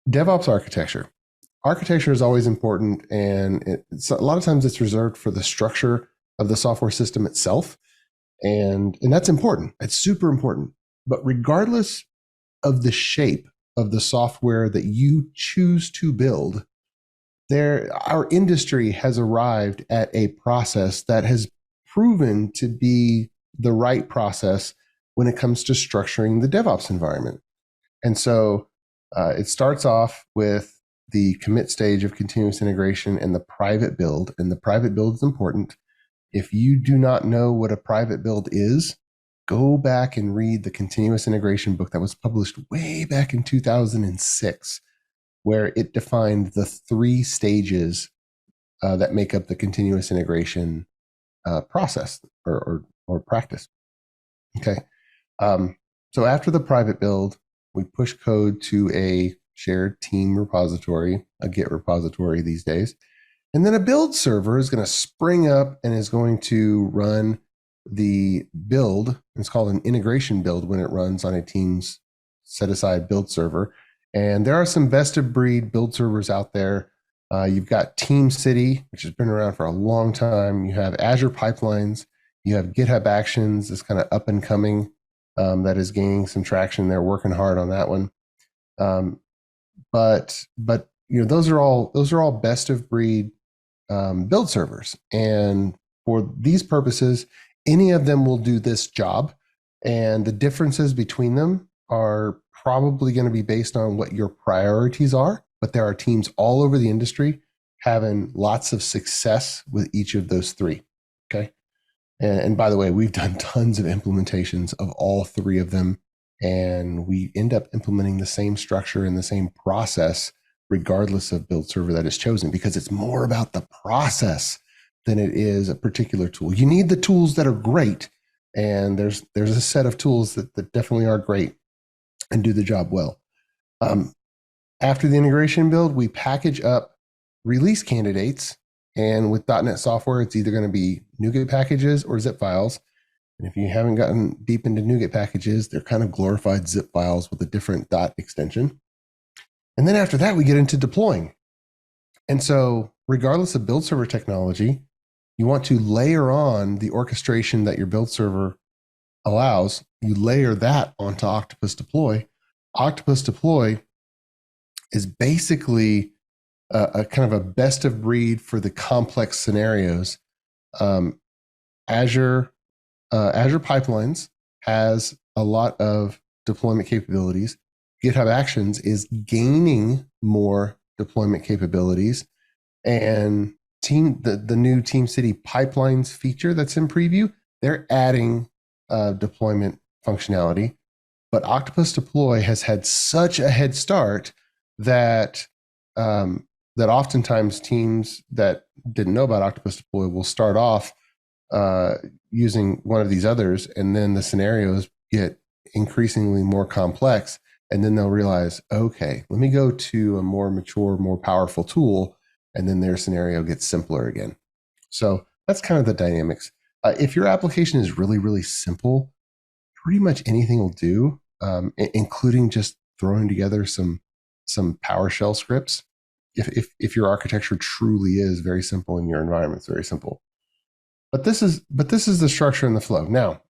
DevOps architecture. Architecture is always important, and a lot of times it's reserved for the structure of the software system itself, and that's important. It's super important. But regardless of the shape of the software that you choose to build, our industry has arrived at a process that has proven to be the right process when it comes to structuring the DevOps environment. And so it starts off with the commit stage of continuous integration and the private build. And the private build is important. If you do not know what a private build is, go back and read the continuous integration book that was published way back in 2006, where it defined the three stages that make up the continuous integration process or practice. Okay. So after the private build, we push code to a shared team repository, a Git repository these days. And then a build server is going to spring up and is going to run the build. It's called an integration build when it runs on a team's set aside build server. And there are some best of breed build servers out there. You've got Team City, which has been around for a long time. You have Azure Pipelines. You have GitHub Actions, this kind of up and coming that is gaining some traction. They're working hard on that one. But those are all best of breed build servers, and for these purposes, any of them will do this job. And the differences between them are probably going to be based on what your priorities are. But there are teams all over the industry having lots of success with each of those three. Okay. And by the way, we've done tons of implementations of all three of them, and we end up implementing the same structure and the same process regardless of build server that is chosen, because it's more about the process than it is a particular tool. You need the tools that are great, and there's a set of tools that definitely are great and do the job well. After the integration build, we package up release candidates. And with .NET software, it's either going to be NuGet packages or zip files. And if you haven't gotten deep into NuGet packages, they're kind of glorified zip files with a different dot extension. And then after that, we get into deploying. And so regardless of build server technology, you want to layer on the orchestration that your build server allows. You layer that onto Octopus Deploy. Octopus Deploy is basically a kind of a best of breed for the complex scenarios. Azure Pipelines has a lot of deployment capabilities. GitHub Actions is gaining more deployment capabilities, and the new Team City Pipelines feature that's in preview, they're adding deployment functionality. But Octopus Deploy has had such a head start that that oftentimes teams that didn't know about Octopus Deploy will start off using one of these others, and then the scenarios get increasingly more complex, and then they'll realize, okay, let me go to a more mature, more powerful tool, and then their scenario gets simpler again. So that's kind of the dynamics. If your application is really, really simple, pretty much anything will do, including just throwing together some PowerShell scripts. If your architecture truly is very simple and your environment's very simple. But this is the structure and the flow. Now,